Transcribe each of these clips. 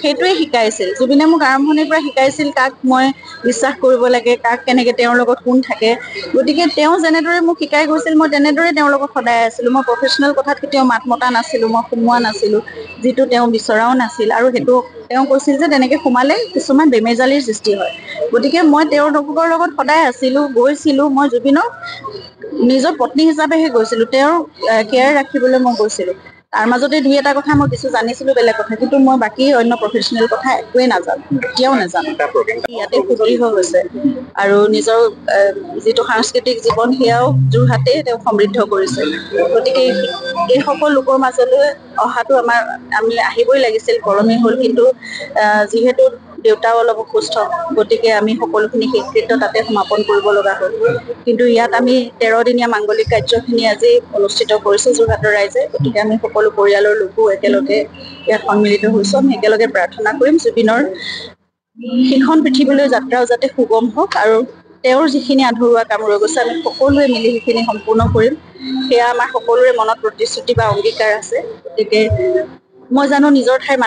সেইটোৱে শিকাইছিল। জুবিনে মোক আৰম্ভণিৰ পৰা শিকাইছিল কাক মই বিশ্বাস কৰিব লাগে, কাক কেনেকে তেওঁৰ লগত কোন থাকে। গতিকে তেওঁ যেনেদৰে মোক শিকাই গৈছিল মই তেনেদৰে তেওঁৰ লগত সদায় আছিলো। মই প্ৰফেচনেল কথাত কেতিয়াও মাত মতা নাছিলো, মই সোমোৱা নাছিলো, যিটো তেওঁ বিচৰাও নাছিল। আৰু সেইটো তেওঁ কৈছিল যে তেনেকে সোমালে কিছুমান বেমেজালিৰ সৃষ্টি হয়। গতিকে মই তেওঁৰ লোকৰ লগত সদায় আছিলো, গৈছিলো। মই জুবিনক নিজৰ পত্নী হিচাপেহে গৈছিলো, তেওঁৰ কেয়াৰ ৰাখিবলৈ মই গৈছিলো। তাৰ মাজতে দুই এটা কথা মই কিছু জানিছিলো বেলেগ কথা, কিন্তু মই বাকী অন্য প্ৰফেচনেল কথা একোৱেই নাজানো, এতিয়াও নাজানো। ইয়াতে সুদৃঢ় হৈছে আৰু নিজৰ যিটো সাংস্কৃতিক জীৱন সেয়াও যোৰহাটে তেওঁ সমৃদ্ধ কৰিছে। গতিকে এই সকলো লোকৰ মাজলৈ অহাটো আমি আহিবই লাগিছিল, গৰমেই হ'ল। কিন্তু যিহেতু দেউতাও অলপ অসুস্থ, গতিকে আমি সকলোখিনি শেষকৃত্য তাতে সমাপন কৰিব লগা হ'ল। কিন্তু ইয়াত আমি 13 দিনীয়া মাংগলিক কাৰ্যখিনি আজি অনুষ্ঠিত কৰিছো যোৰহাটৰ ৰাইজে। গতিকে আমি সকলো পৰিয়ালৰ লোকো একেলগে ইয়াত সন্মিলিত হৈছো। আমি একেলগে প্ৰাৰ্থনা কৰিম জুবিনৰ সেইখন পৃথিৱীলৈ যাত্ৰাও যাতে সুগম হওক, আৰু তেওঁৰ যিখিনি আধৰুৱা কাম ৰৈ গৈছে আমি সকলোৱে মিলি সেইখিনি সম্পূৰ্ণ কৰিম। সেয়া আমাৰ সকলোৰে মনত প্ৰতিশ্ৰুতি বা অংগীকাৰ আছে। গতিকে মই জানো নিজৰ ঠাইৰ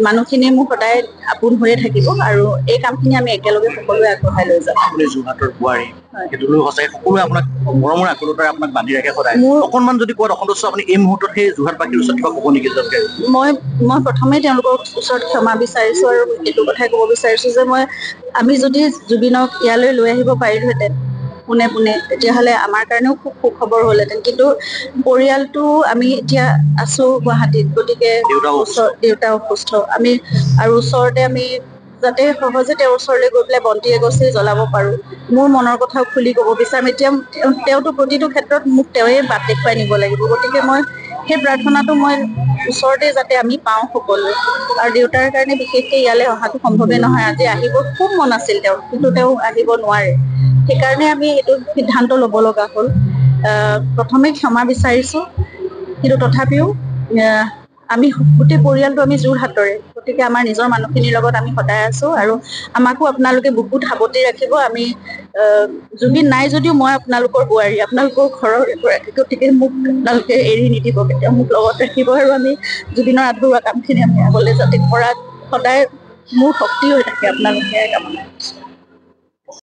মানুহখিনিয়ে মোক সদায় আপোন হৈয়ে থাকিব, আৰু এই কামখিনি আমি একেলগে সকলোৱে আগবঢ়াই লৈ যাম। যোৰহাটৰ বোৱাৰী, সেইটো লৈ সঁচাই সকলোৱে আপোনাক মৰমৰ আকুলতাৰে আপোনাক বান্ধি ৰাখে সদায়। অকণমান যদি কোৱাত অসন্তুষ্ট আপুনি এই মুহূৰ্তত সেই যোৰহাটবাসীৰ ওচৰত কিবা ক'ব নেকি? মই প্ৰথমেই তেওঁলোকৰ ওচৰত ক্ষমা বিচাৰিছো, আৰু এইটো কথাই ক'ব বিচাৰিছো যে আমি যদি জুবিনক ইয়ালৈ লৈ আহিব পাৰিলোহেঁতেন পোনে পোনে, তেতিয়াহ'লে আমাৰ কাৰণেও খুব সুখবৰ হ'লহেঁতেন। কিন্তু পৰিয়ালটো আমি এতিয়া আছো গুৱাহাটীত, গতিকে দেউতা অসুস্থ, আৰু ওচৰতে আমি যাতে সহজে তেওঁৰ ওচৰলৈ গৈ পেলাই বন্তি এগছি জ্বলাব পাৰো, মোৰ মনৰ কথাও খুলি ক'ব বিচাৰিম। এতিয়া তেওঁতো প্ৰতিটো ক্ষেত্ৰত মোক তেওঁৱে বাট দেখুৱাই নিব লাগিব। গতিকে মই সেই প্ৰাৰ্থনাটো মই ওচৰতে যাতে আমি পাওঁ সকলোৱে। আৰু দেউতাৰ কাৰণে বিশেষকে ইয়ালৈ অহাটো সম্ভৱেই নহয়। আজি আহিব খুব মন আছিল তেওঁৰ, কিন্তু তেওঁ আহিব নোৱাৰে। সেইকাৰণে আমি এইটো সিদ্ধান্ত ল'ব লগা হ'ল। প্ৰথমে ক্ষমা বিচাৰিছো, কিন্তু তথাপিও আমি গোটেই পৰিয়ালটো আমি যোৰহাটৰে, গতিকে আমাৰ নিজৰ মানুহখিনিৰ লগত আমি সদায় আছো। আৰু আমাকো আপোনালোকে বুকুত সাৱটি ৰাখিব। আমি জুবিন নাই যদিও মই আপোনালোকৰ বোৱাৰী, আপোনালোকৰ ঘৰৰ এগৰাকী, গতিকে মোক আপোনালোকে এৰি নিদিব, কেতিয়াও মোক লগত ৰাখিব। আৰু আমি জুবিনৰ আধৰুৱা কামখিনি আমি আগলৈ যাতে কৰাত সদায় মোৰ শক্তি হৈ থাকে আপোনালোকে কামনা।